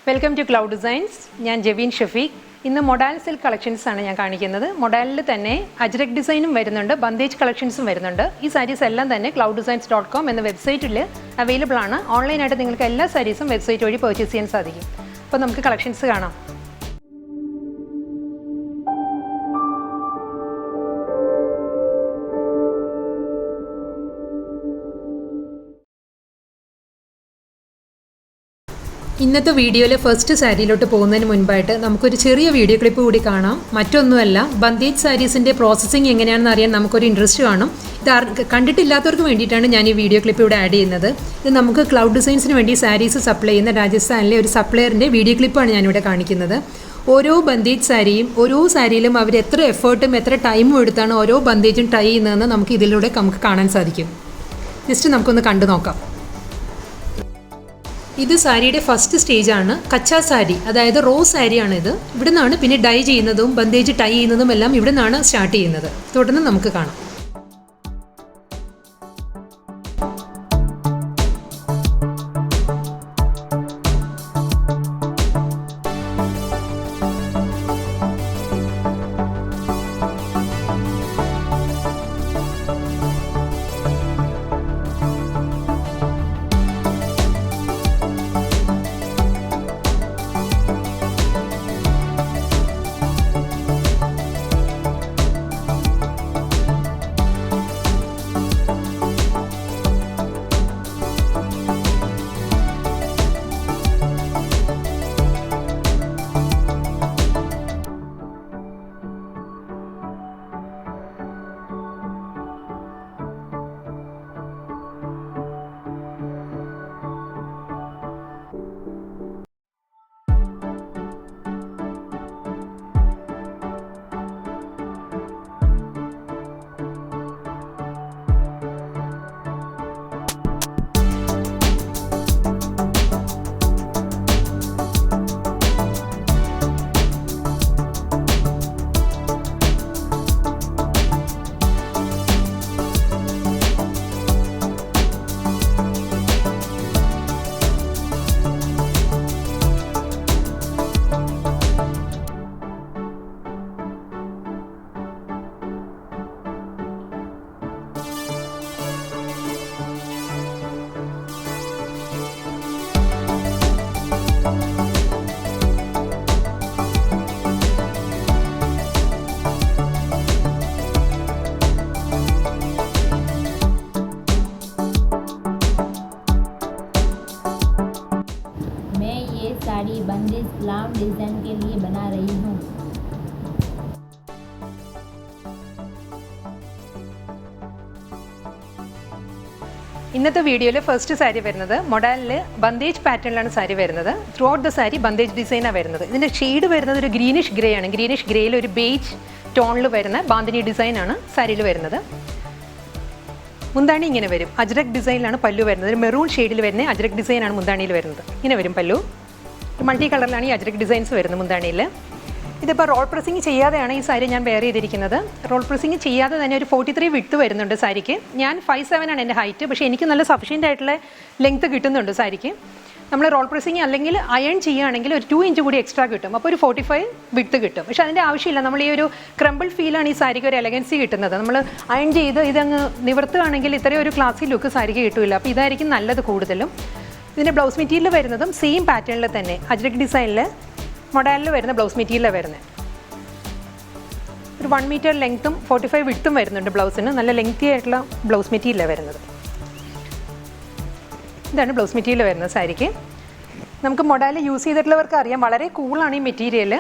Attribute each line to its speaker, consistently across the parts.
Speaker 1: Welcome to cloud designs. ഞാൻ ജെബീൻ ഷഫീഖ്. ഇന്ന് modal silk collections ആണ് ഞാൻ കാണിക്കുന്നത്. മൊഡാലിൽ തന്നെ അജ്രക് ഡിസൈനും വരുന്നുണ്ട്, ബന്ദേജ് കളക്ഷൻസും വരുന്നുണ്ട്. ഈ സാരീസ് എല്ലാം തന്നെ clouddesigns.com എന്ന വെബ്സൈറ്റിൽ അവൈലബിൾ ആണ്. ഓൺലൈനായിട്ട് നിങ്ങൾക്ക് എല്ലാ സാരീസും വെബ്സൈറ്റ് വഴി പർച്ചേസ് ചെയ്യാൻ സാധിക്കും. അപ്പോൾ നമുക്ക് കളക്ഷൻസ് കാണാം. ഇന്നത്തെ വീഡിയോയിലെ ഫസ്റ്റ് സാരിയിലോട്ട് പോകുന്നതിന് മുൻപായിട്ട് നമുക്കൊരു ചെറിയ വീഡിയോ ക്ലിപ്പ് കൂടി കാണാം. മറ്റൊന്നുമല്ല, ബന്ദേജ് സാരീസിൻ്റെ പ്രോസസ്സിങ് എങ്ങനെയാണെന്ന് അറിയാൻ നമുക്കൊരു ഇൻട്രസ്റ്റ് കാണും. ഇത് കണ്ടിട്ടില്ലാത്തവർക്ക് വേണ്ടിയിട്ടാണ് ഞാൻ ഈ വീഡിയോ ക്ലിപ്പ് ഇവിടെ ആഡ് ചെയ്യുന്നത്. ഇത് നമുക്ക് ക്ലൗഡ് ഡിസൈൻസിന് വേണ്ടി സാരീസ് സപ്ലൈ ചെയ്യുന്ന രാജസ്ഥാനിലെ ഒരു സപ്ലയറിൻ്റെ വീഡിയോ ക്ലിപ്പാണ് ഞാനിവിടെ കാണിക്കുന്നത്. ഓരോ ബന്ദേജ് സാരിയും ഓരോ സാരിയിലും അവർ എത്ര എഫേർട്ടും എത്ര ടൈമും എടുത്താണ് ഓരോ ബന്ദേജും ട്രൈ ചെയ്യുന്നതെന്ന് നമുക്ക് ഇതിലൂടെ നമുക്ക് കാണാൻ സാധിക്കും. ജസ്റ്റ് നമുക്കൊന്ന് കണ്ടു നോക്കാം. ഇത് സാരിയുടെ ഫസ്റ്റ് സ്റ്റേജാണ്. കച്ചാ സാരി, അതായത് റോ സാരിയാണ് ഇത്. ഇവിടെ നിന്നാണ് പിന്നെ ഡൈ ചെയ്യുന്നതും ബന്ദേജ് ടൈ ചെയ്യുന്നതും എല്ലാം ഇവിടെ നിന്നാണ് സ്റ്റാർട്ട് ചെയ്യുന്നത്. തുടർന്ന് നമുക്ക് കാണാം.
Speaker 2: साड़ी बंदेज क्लाउड डिज़ाइन के लिए बना रही हूँ.
Speaker 1: ഇന്നത്തെ വീഡിയോയിൽ ഫസ്റ്റ് സാരി വരുന്നത് മൊഡാലിൽ ബന്ദേജ് പാറ്റേണിലാണ് സാരി വരുന്നത്. Throughout the sari bandhej ഡിസൈനാണ് വരുന്നത്. ഇതിൻ്റെ ഷെയ്ഡ് വരുന്നത് ഒരു ഗ്രീനിഷ് ഗ്രേ ആണ്. ഗ്രീനിഷ് ഗ്രേയിൽ ഒരു ബേജ് ടോണിൽ വരുന്ന ബാന്ധിനി ഡിസൈനാണ് സാരിയിൽ വരുന്നത്. മുന്താണി ഇങ്ങനെ വരും. അജ്രക് ഡിസൈനിലാണ് പല്ലു വരുന്നത്. ഒരു മെറൂൺ ഷെയ്ഡിൽ വരുന്ന അജ്രക് ഡിസൈനാണ് മുന്താണിയിൽ വരുന്നത്. ഇങ്ങനെ വരും പല്ലു. മൾട്ടി കളറിലാണ് ഈ അജ്രക് ഡിസൈൻസ് വരുന്നത് മുന്താണിയിൽ. ഇതിപ്പോൾ റോൾ പ്രസ്സിങ് ചെയ്യാതെയാണ് ഈ സാരി ഞാൻ വെയർ ചെയ്തിരിക്കുന്നത്. റോൾ പ്രസ്സിങ് ചെയ്യാതെ തന്നെ ഒരു 43 വിഡ്ത്ത് വരുന്നുണ്ട് സാരിക്ക്. ഞാൻ 5'7" ആണ് എൻ്റെ ഹൈറ്റ്. പക്ഷേ എനിക്ക് നല്ല സഫിഷ്യൻ്റ് ആയിട്ടുള്ള ലെങ്ത്ത് കിട്ടുന്നുണ്ട് സാരിക്ക്. നമ്മൾ റോൾ പ്രസ്സിങ് അല്ലെങ്കിൽ അയൺ ചെയ്യുകയാണെങ്കിൽ ഒരു 2 ഇഞ്ച് കൂടി എക്സ്ട്രാ കിട്ടും. അപ്പോൾ ഒരു 45 വിഡ്ത്ത് കിട്ടും. പക്ഷേ അതിൻ്റെ ആവശ്യമില്ല. നമ്മൾ ഈ ഒരു ക്രംബിൾ ഫീലാണ് ഈ സാരിക്ക് ഒരു എലഗൻസി കിട്ടുന്നത്. നമ്മൾ അയൺ ചെയ്ത് ഇതങ്ങ് നിവർത്തുകയാണെങ്കിൽ ഇത്രയും ഒരു ക്ലാസി ലുക്ക് സാരിക്ക് കിട്ടില്ല. അപ്പോൾ ഇതായിരിക്കും നല്ലത് കൂടുതലും. ഇതിൻ്റെ ബ്ലൗസ് മെറ്റീരിയൽ വരുന്നതും സെയിം പാറ്റേണിൽ തന്നെ അജ്രക് ഡിസൈനിൽ മൊഡാലിൽ വരുന്ന ബ്ലൗസ് മെറ്റീരിയലാണ് വരുന്നത്. ഒരു 1 മീറ്റർ ലെങ്ത്തും 45 വിഡ്ത്തും വരുന്നുണ്ട് ബ്ലൗസിന്. നല്ല ലെങ്തി ആയിട്ടുള്ള ബ്ലൗസ് മെറ്റീരിയലാണ് വരുന്നത്. ഇതാണ് ബ്ലൗസ് മെറ്റീരിയൽ വരുന്നത് സാരിക്ക്. നമുക്ക് മൊഡാലിൽ യൂസ് ചെയ്തിട്ടുള്ളവർക്ക് അറിയാം, വളരെ കൂളാണ് ഈ മെറ്റീരിയൽ.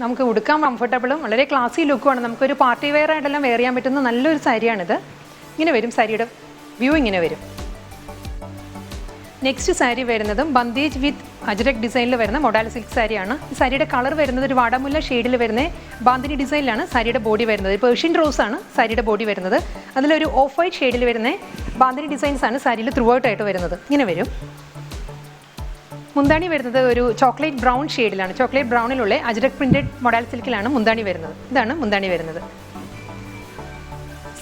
Speaker 1: നമുക്ക് ഉടുക്കാൻ കംഫർട്ടബിളും വളരെ ക്ലാസി ലുക്കുമാണ്. നമുക്കൊരു പാർട്ടി വെയർ ആയിട്ടെല്ലാം വെയർ ചെയ്യാൻ പറ്റുന്ന നല്ലൊരു സാരിയാണിത്. ഇങ്ങനെ വരും സാരിയുടെ വ്യൂ, ഇങ്ങനെ വരും. നെക്സ്റ്റ് സാരി വരുന്നതും ബന്ദേജ് വിത്ത് അജ്രക് ഡിസൈനിൽ വരുന്ന മൊഡാൽ സിൽക്ക് സാരിയാണ്. ഈ സാരിയുടെ കളർ വരുന്നത് ഒരു വാടാമുല്ല ഷെയ്ഡിൽ വരുന്ന ബാന്ധിനി ഡിസൈനിലാണ് സാരിയുടെ ബോഡി വരുന്നത്. പേർഷ്യൻ റോസ് ആണ് സാരിയുടെ ബോഡി വരുന്നത്. അതിലൊരു ഓഫ് വൈറ്റ് ഷെയ്ഡിൽ വരുന്ന ബാന്ധിനി ഡിസൈൻസ് ആണ് സാരിയിൽ ത്രൂ ഔട്ട് ആയിട്ട് വരുന്നത്. ഇങ്ങനെ വരും. മുന്താണി വരുന്നത് ഒരു ചോക്ലേറ്റ് ബ്രൗൺ ഷെയ്ഡിലാണ്. ചോക്ലേറ്റ് ബ്രൗണിലുള്ള അജ്രക് പ്രിന്റഡ് മൊഡാൽ സിൽക്കിലാണ് മുന്താണി വരുന്നത്. ഇതാണ് മുന്താണി വരുന്നത്.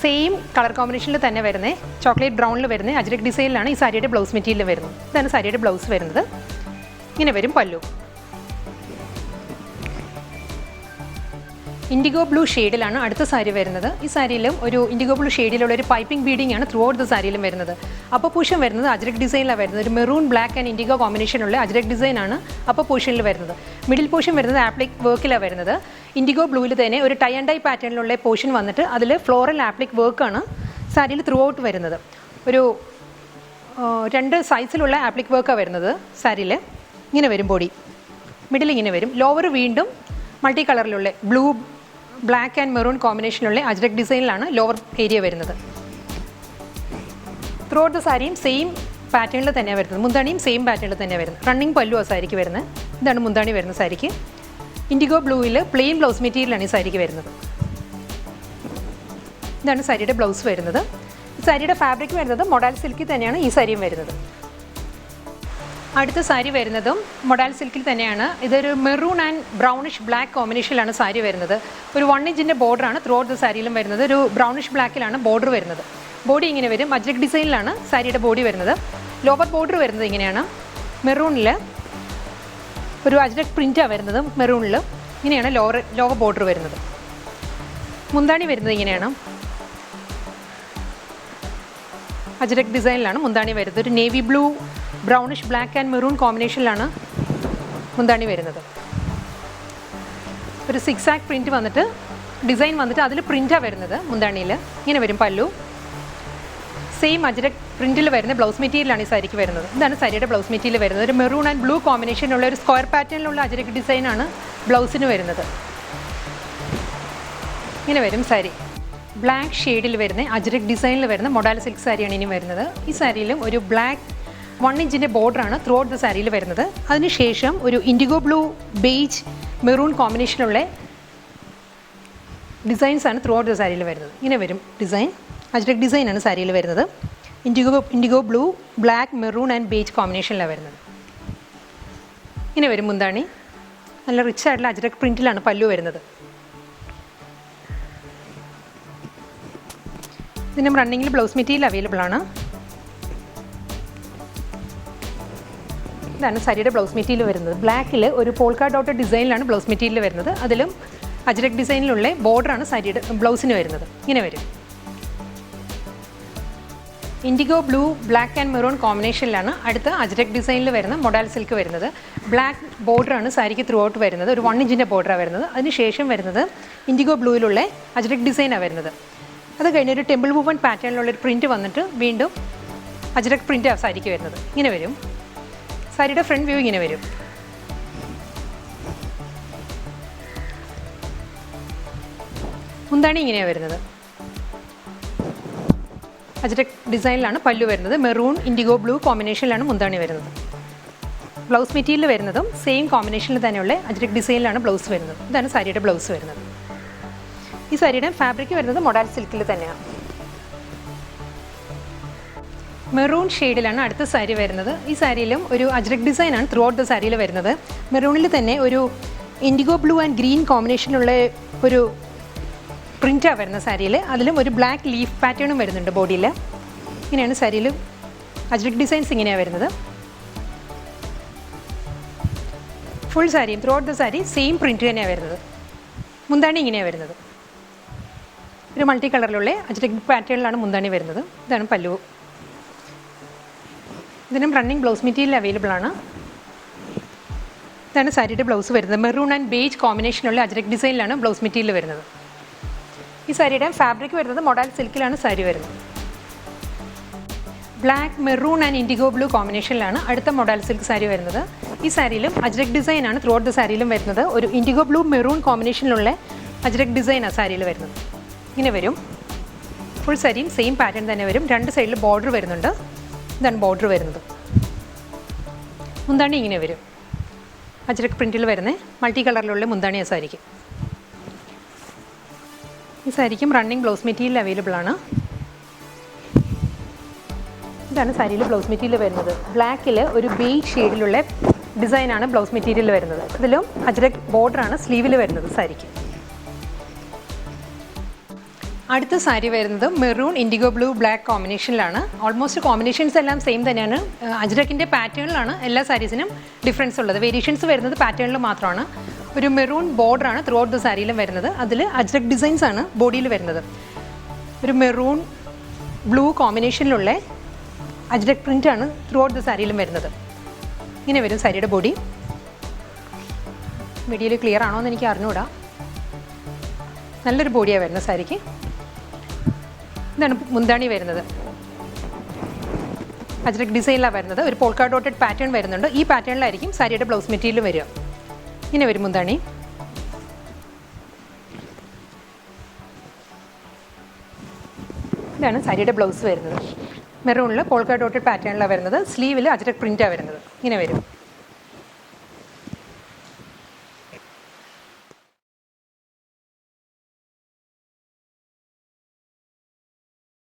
Speaker 1: സെയിം കളർ കോമ്പിനേഷനിൽ തന്നെ വരുന്നത് ചോക്ലേറ്റ് ബ്രൗണിൽ വരുന്നത് അജ്രക് ഡിസൈനിലാണ് ഈ സാരിയുടെ ബ്ലൗസ് മെറ്റീരിയൽ വരുന്നത്. ഇതാണ് സാരിയുടെ ബ്ലൗസ് വരുന്നത്. ഇങ്ങനെ വരും പല്ലു. ഇൻഡിഗോ ബ്ലൂ ഷെയ്ഡിലാണ് അടുത്ത സാരി വരുന്നത്. ഈ സാരിയിലും ഒരു ഇൻഡിഗോ ബ്ലൂ ഷെയ്ഡിലുള്ള ഒരു പൈപ്പിംഗ് ബീഡിംഗ് ആണ് ത്രൂ ഔട്ട് ദ സാരിയിലും വരുന്നത്. അപ്പോൾ പോർഷൻ വരുന്നത് അജ്രക് ഡിസൈനിലാണ് വരുന്നത്. ഒരു മെറൂൺ ബ്ലാക്ക് ആൻഡ് ഇൻഡിഗോ കോമ്പിനേഷനുള്ള അജ്രക് ഡിസൈനാണ് അപ്പോൾ പോർഷനിൽ വരുന്നത്. മിഡിൽ പോർഷൻ വരുന്നത് ആപ്ലിക് വർക്കിലാണ് വരുന്നത്. ഇൻഡിഗോ ബ്ലൂവിൽ തന്നെ ഒരു ടൈ ആൻഡ് ഡൈ പാറ്റേണിലുള്ള പോർഷൻ വന്നിട്ട് അതിൽ ഫ്ലോറൽ ആപ്ലിക് വർക്കാണ് സാരിയിൽ ത്രൂ ഔട്ട് വരുന്നത്. ഒരു 2 സൈസിലുള്ള ആപ്ലിക് വർക്കാണ് വരുന്നത് സാരിയിൽ. ഇങ്ങനെ വരും ബോഡി, മിഡിൽ ഇങ്ങനെ വരും. ലോവർ വീണ്ടും മൾട്ടി കളറിലുള്ള ബ്ലൂ ബ്ലാക്ക് ആൻഡ് മെറൂൺ കോമ്പിനേഷനിലുള്ള അജ്രക് ഡിസൈനിലാണ് ലോവർ ഏരിയ വരുന്നത്. ത്രൂ ഔട്ട് ദ സാരിയും സെയിം പാറ്റേണിൽ തന്നെയാണ് വരുന്നത്. മുന്താണിയും സെയിം പാറ്റേണിൽ തന്നെയാണ് വരുന്നത്. റണ്ണിങ് പല്ലു ആ സാരിക്ക് വരുന്നത്. ഇതാണ് മുന്താണി വരുന്ന സാരിക്ക്. ഇൻഡിഗോ ബ്ലൂവിൽ പ്ലെയിൻ ബ്ലൗസ് മെറ്റീരിയലാണ് ഈ സാരിക്ക് വരുന്നത്. ഇതാണ് സാരിയുടെ ബ്ലൗസ് വരുന്നത്. ഈ സാരിയുടെ ഫാബ്രിക് വരുന്നത് മൊഡാൽ സിൽക്കിൽ തന്നെയാണ് ഈ സാരിയും വരുന്നത്. അടുത്ത സാരി വരുന്നതും മൊഡാൽ സിൽക്കിൽ തന്നെയാണ്. ഇതൊരു മെറൂൺ ആൻഡ് ബ്രൗണിഷ് ബ്ലാക്ക് കോമ്പിനേഷനിലാണ് സാരി വരുന്നത്. ഒരു 1 ഇഞ്ചിൻ്റെ ബോർഡറാണ് ത്രൂ ഔട്ട് ദ സാരിയിലും വരുന്നത്. ഒരു ബ്രൗണിഷ് ബ്ലാക്കിലാണ് ബോർഡർ വരുന്നത്. ബോഡി ഇങ്ങനെ വരും. അജ്രക് ഡിസൈനിലാണ് സാരിയുടെ ബോഡി വരുന്നത്. ലോവർ ബോർഡർ വരുന്നത് ഇങ്ങനെയാണ്. മെറൂണിൽ ഒരു അജ്രക് പ്രിൻറ്റാണ് വരുന്നത്. മെറൂണിൽ ഇങ്ങനെയാണ് ലോവർ ബോർഡർ വരുന്നത്. മുന്താണി വരുന്നത് ഇങ്ങനെയാണ്. അജ്രക് ഡിസൈനിലാണ് മുന്താണി വരുന്നത്. ഒരു navy blue brownish black and maroon കോമ്പിനേഷനിലാണ് മുന്താണി വരുന്നത്. ഒരു 6 ആക്ക് പ്രിൻറ്റ് വന്നിട്ട് ഡിസൈൻ വന്നിട്ട് അതിൽ പ്രിൻറ്റാണ് വരുന്നത്. മുന്താണിയിൽ ഇങ്ങനെ വരും പല്ലു. സെയിം അജ്രക് പ്രിൻറ്റിൽ വരുന്ന ബ്ലൗസ് മെറ്റീരിയലാണ് ഈ സാരിക്ക് വരുന്നത്. ഇതാണ് സാരിയുടെ ബ്ലൗസ് മെറ്റീരിയൽ വരുന്നത്. ഒരു മെറൂൺ ആൻഡ് ബ്ലൂ കോമ്പിനേഷനുള്ള ഒരു സ്ക്വയർ പാറ്റേണിലുള്ള അജ്രക് ഡിസൈനാണ് ബ്ലൗസിന് വരുന്നത്. ഇങ്ങനെ വരും സാരി. ബ്ലാക്ക് ഷെയ്ഡിൽ വരുന്ന അജ്രക് ഡിസൈനിൽ വരുന്ന മൊഡാൽ സിൽക്ക് സാരിയാണ് ഇനി വരുന്നത്. ഈ സാരിയിലും ഒരു ബ്ലാക്ക് 1 ഇഞ്ചിൻ്റെ ബോർഡറാണ് ത്രൂ ഔട്ട് ദ സാരിയിൽ വരുന്നത്. അതിനുശേഷം ഒരു ഇൻഡിഗോ ബ്ലൂ ബേജ് മെറൂൺ കോമ്പിനേഷനുള്ള ഡിസൈൻസാണ് ത്രൂ ഔട്ട് ദ സാരിയിൽ വരുന്നത്. ഇങ്ങനെ വരും ഡിസൈൻ. അജ്രക് ഡിസൈനാണ് സാരിയിൽ വരുന്നത്. Indigo blue black maroon and beige കോമ്പിനേഷനിലാണ് വരുന്നത്. ഇങ്ങനെ വരും മുന്താണി. നല്ല റിച്ച് ആയിട്ടുള്ള അജ്രക് പ്രിൻറ്റിലാണ് പല്ലു വരുന്നത്. ഇതിനും റണ്ണിങ്ങിൽ ബ്ലൗസ് മെറ്റീരിയൽ അവൈലബിൾ ആണ്. ഇതാണ് സാരിയുടെ ബ്ലൗസ് മെറ്റീരിയൽ വരുന്നത്. ബ്ലാക്കിൽ ഒരു പോൾക്ക ഡോട്ട് ഡിസൈനിലാണ് ബ്ലൗസ് മെറ്റീരിയൽ വരുന്നത്. അതിലും അജ്രക് ഡിസൈനിലുള്ള ബോർഡറാണ് സാരിയുടെ ബ്ലൗസിന് വരുന്നത്. ഇങ്ങനെ വരും. Indigo blue black and maroon കോമ്പിനേഷനിലാണ് അടുത്ത അജ്രക് ഡിസൈനിൽ വരുന്ന മൊഡാൽ സിൽക്ക് വരുന്നത്. ബ്ലാക്ക് ബോർഡറാണ് സാരിക്ക് ത്രൂ ഔട്ട് വരുന്നത്. ഒരു 1 ഇഞ്ചിൻ്റെ ബോർഡറാണ് വരുന്നത്. അതിനുശേഷം വരുന്നത് ഇൻഡിഗോ ബ്ലൂവിലുള്ള അജ്രക് ഡിസൈനാണ് വരുന്നത്. അത് കഴിഞ്ഞൊരു ടെമ്പിൾ വുവൺ പാറ്റേണിലുള്ളൊരു പ്രിൻറ്റ് വന്നിട്ട് വീണ്ടും അജ്രക് പ്രിൻറ്റാണ് സാരിക്ക് വരുന്നത്. ഇങ്ങനെ വരും. സാരിയുടെ ഫ്രണ്ട് വ്യൂ ഇങ്ങനെ വരും. മുന്താണി ഇങ്ങനെയാണ് വരുന്നത്. അജ്രക് ഡിസൈനിലാണ് പല്ലു വരുന്നത്. മെറൂൺ ഇൻഡിഗോ ബ്ലൂ കോമ്പിനേഷനിലാണ് മുന്താണി വരുന്നത്. ബ്ലൗസ് മെറ്റീരിയൽ വരുന്നതും സെയിം കോമ്പിനേഷനിൽ തന്നെയുള്ള അജ്രക് ഡിസൈനിലാണ് ബ്ലൗസ് വരുന്നത്. ഇതാണ് സാരിയുടെ ബ്ലൗസ് വരുന്നത്. ഈ സാരിയുടെ ഫാബ്രിക് വരുന്നത് മൊഡാൽ സിൽക്കിൽ തന്നെയാണ്. മെറൂൺ ഷെയ്ഡിലാണ് അടുത്ത സാരി വരുന്നത്. ഈ സാരിയിലും ഒരു അജ്രക് ഡിസൈനാണ് ത്രൂ ഔട്ട് ദ സാരിയിൽ വരുന്നത്. മെറൂണിൽ തന്നെ ഒരു ഇൻഡിഗോ ബ്ലൂ ആൻഡ് ഗ്രീൻ കോമ്പിനേഷനുള്ള ഒരു പ്രിൻറ്റാണ് വരുന്ന സാരിയിൽ. അതിലും ഒരു ബ്ലാക്ക് ലീഫ് പാറ്റേണും വരുന്നുണ്ട് ബോഡിയിൽ. ഇങ്ങനെയാണ് സാരിയിൽ അജ്രക് ഡിസൈൻസ് ഇങ്ങനെയാണ് വരുന്നത്. ഫുൾ സാരിയും through out the sari same print തന്നെയാണ് വരുന്നത്. മുന്താണി ഇങ്ങനെയാണ് വരുന്നത്. ഒരു മൾട്ടി കളറിലുള്ള അജ്രക് പാറ്റേണിലാണ് മുന്താണി വരുന്നത്. ഇതാണ് പല്ലു. ഇതിനും റണ്ണിങ് ബ്ലൗസ് മെറ്റീരിയൽ അവൈലബിൾ ആണ്. ഇതാണ് സാരിയുടെ ബ്ലൗസ് വരുന്നത്. മെറൂൺ ആൻഡ് ബേജ് കോമ്പിനേഷനുള്ള അജ്രക് ഡിസൈനിലാണ് ബ്ലൗസ് മെറ്റീരിയൽ വരുന്നത്. ഈ സാരിയുടെ ഫാബ്രിക് വരുന്നത് മൊഡാൽ സിൽക്കിലാണ് സാരി വരുന്നത്. Black maroon and indigo blue കോമ്പിനേഷനിലാണ് അടുത്ത മൊഡാൽ സിൽക്ക് സാരി വരുന്നത്. ഈ സാരിയിലും അജ്രക് ഡിസൈനാണ് ത്രൂ ഔട്ട് ദ സാരിയിലും വരുന്നത്. ഒരു ഇൻഡിഗോ ബ്ലൂ മെറൂൺ കോമ്പിനേഷനിലുള്ള അജ്രക് ഡിസൈനാണ് സാരിയിൽ വരുന്നത്. ഇങ്ങനെ വരും. ഫുൾ സാരിയും സെയിം പാറ്റേൺ തന്നെ വരും. 2 സൈഡിൽ ബോർഡർ വരുന്നുണ്ട്. ഇതാണ് ബോർഡർ വരുന്നത്. മുന്താണി ഇങ്ങനെ വരും. അജ്രക് പ്രിൻറ്റിൽ വരുന്ന മൾട്ടി കളറിലുള്ള മുന്താണി ആ സാരിക്ക്. ഈ സാരിക്കും റണ്ണിങ് ബ്ലൗസ് മെറ്റീരിയൽ അവൈലബിൾ ആണ്. ഇതാണ് സാരിയിൽ ബ്ലൗസ് മെറ്റീരിയൽ വരുന്നത്. ബ്ലാക്കിൽ ഒരു ബേജ് ഷെയ്ഡിലുള്ള ഡിസൈനാണ് ബ്ലൗസ് മെറ്റീരിയൽ വരുന്നത്. ഇതിലും അജ്രക് ബോർഡറാണ് സ്ലീവിൽ വരുന്നത് സാരിക്ക്. അടുത്ത സാരി വരുന്നത് മെറൂൺ ഇൻഡിഗോ ബ്ലൂ ബ്ലാക്ക് കോമ്പിനേഷനിലാണ്. ഓൾമോസ്റ്റ് കോമ്പിനേഷൻസ് എല്ലാം സെയിം തന്നെയാണ്. അജ്രക്കിൻ്റെ പാറ്റേണിലാണ് എല്ലാ സാരീസിനും ഡിഫറൻസ് ഉള്ളത്. വേരിയേഷൻസ് വരുന്നത് പാറ്റേണിൽ മാത്രമാണ്. ഒരു മെറൂൺ ബോർഡറാണ് ത്രൂ ഔട്ട് ദ സാരിയിലും വരുന്നത്. അതിൽ അജ്രക് ഡിസൈൻസ് ആണ് ബോഡിയിൽ വരുന്നത്. ഒരു മെറൂൺ ബ്ലൂ കോമ്പിനേഷനിലുള്ള അജ്രക് പ്രിൻ്റാണ് ത്രൂ ഔട്ട് ദ സാരിയിലും വരുന്നത്. ഇങ്ങനെ വരും സാരിയുടെ ബോഡി. വീഡിയോയിൽ ക്ലിയർ ആണോ എന്ന് എനിക്ക് അറിഞ്ഞുകൂടാ. നല്ലൊരു ബോഡിയാണ് വരുന്നത് സാരിക്ക്. ഇതാണ് മുന്താണി വരുന്നത്. അജ്രക് ഡിസൈനിലാണ് വരുന്നത്. ഒരു പോൾക്കാ ഡോട്ടഡ് പാറ്റേൺ വരുന്നുണ്ട്. ഈ പാറ്റേണിലായിരിക്കും സാരിയുടെ ബ്ലൗസ് മെറ്റീരിയൽ വരിക. ഇങ്ങനെ വരും മുന്താണി. ഇതാണ് സാരിയുടെ ബ്ലൗസ് വരുന്നത്. മെറൂണിൽ പോൾക്കാ ഡോട്ടഡ് പാറ്റേണിലാണ് വരുന്നത്. സ്ലീവിൽ അജ്രക് പ്രിൻ്റാണ് വരുന്നത്. ഇങ്ങനെ വരും.